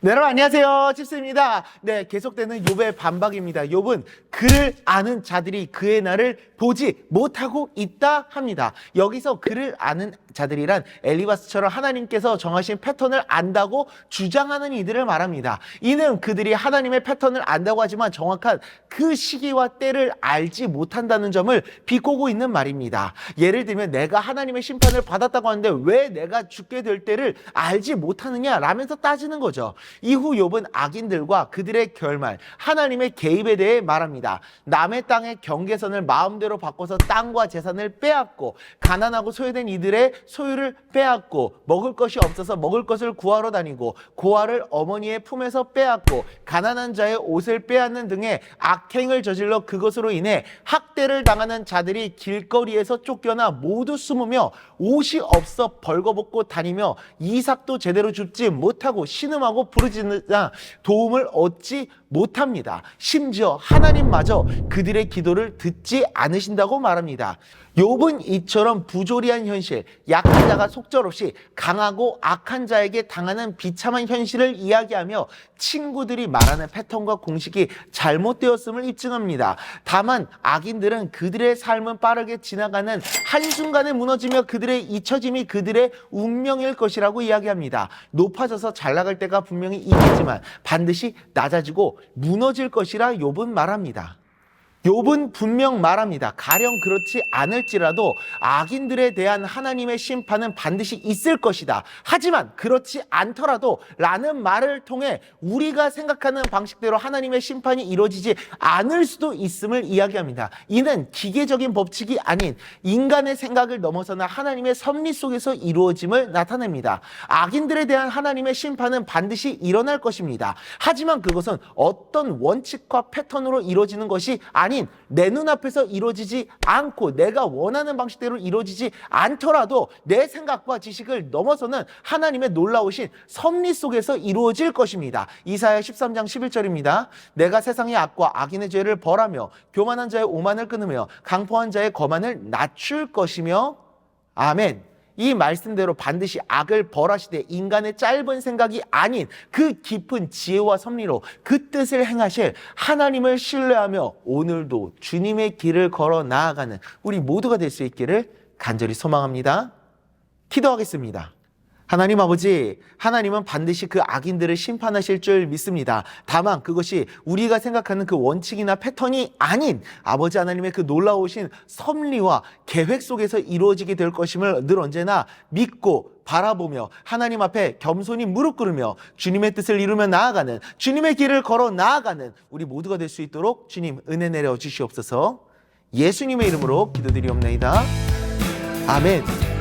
네, 여러분 안녕하세요. 칩스입니다. 네, 계속되는 욥의 반박입니다. 욥은 그를 아는 자들이 그의 날을 보지 못하고 있다 합니다. 여기서 그를 아는 자들이란 엘리바스처럼 하나님께서 정하신 패턴을 안다고 주장하는 이들을 말합니다. 이는 그들이 하나님의 패턴을 안다고 하지만 정확한 그 시기와 때를 알지 못한다는 점을 비꼬고 있는 말입니다. 예를 들면 내가 하나님의 심판을 받았다고 하는데 왜 내가 죽게 될 때를 알지 못하느냐 라면서 따지는 거죠. 이후 욥은 악인들과 그들의 결말, 하나님의 개입에 대해 말합니다. 남의 땅의 경계선을 마음대로 바꿔서 땅과 재산을 빼앗고 가난하고 소외된 이들의 소유를 빼앗고 먹을 것이 없어서 먹을 것을 구하러 다니고 고아를 어머니의 품에서 빼앗고 가난한 자의 옷을 빼앗는 등의 악행을 저질러 그것으로 인해 학대를 당하는 자들이 길거리에서 쫓겨나 모두 숨으며 옷이 없어 벌거벗고 다니며 이삭도 제대로 줍지 못하고 신음하고 부르짖으나 도움을 얻지 못합니다. 심지어 하나님마저 그들의 기도를 듣지 않으신다고 말합니다. 욥은 이처럼 부조리한 현실, 약한 자가 속절없이 강하고 악한 자에게 당하는 비참한 현실을 이야기하며 친구들이 말하는 패턴과 공식이 잘못되었음을 입증합니다. 다만 악인들은 그들의 삶은 빠르게 지나가는 한순간에 무너지며 그들의 잊혀짐이 그들의 운명일 것이라고 이야기합니다. 높아져서 잘 나갈 때가 분명히 있겠지만 반드시 낮아지고 무너질 것이라 욥은 말합니다. 욥은 분명 말합니다. 가령 그렇지 않을지라도 악인들에 대한 하나님의 심판은 반드시 있을 것이다. 하지만 그렇지 않더라도 라는 말을 통해 우리가 생각하는 방식대로 하나님의 심판이 이루어지지 않을 수도 있음을 이야기합니다. 이는 기계적인 법칙이 아닌 인간의 생각을 넘어서는 하나님의 섭리 속에서 이루어짐을 나타냅니다. 악인들에 대한 하나님의 심판은 반드시 일어날 것입니다. 하지만 그것은 어떤 원칙과 패턴으로 이루어지는 것이 아닌 내 눈앞에서 이루어지지 않고 내가 원하는 방식대로 이루어지지 않더라도 내 생각과 지식을 넘어서는 하나님의 놀라우신 섭리 속에서 이루어질 것입니다. 이사야 13장 11절입니다. 내가 세상의 악과 악인의 죄를 벌하며 교만한 자의 오만을 끊으며 강포한 자의 거만을 낮출 것이며 아멘. 이 말씀대로 반드시 악을 벌하시되 인간의 짧은 생각이 아닌 그 깊은 지혜와 섭리로 그 뜻을 행하실 하나님을 신뢰하며 오늘도 주님의 길을 걸어 나아가는 우리 모두가 될 수 있기를 간절히 소망합니다. 기도하겠습니다. 하나님 아버지, 하나님은 반드시 그 악인들을 심판하실 줄 믿습니다. 다만 그것이 우리가 생각하는 그 원칙이나 패턴이 아닌 아버지 하나님의 그 놀라우신 섭리와 계획 속에서 이루어지게 될 것임을 늘 언제나 믿고 바라보며 하나님 앞에 겸손히 무릎 꿇으며 주님의 뜻을 이루며 나아가는 주님의 길을 걸어 나아가는 우리 모두가 될 수 있도록 주님 은혜 내려 주시옵소서. 예수님의 이름으로 기도드리옵나이다. 아멘.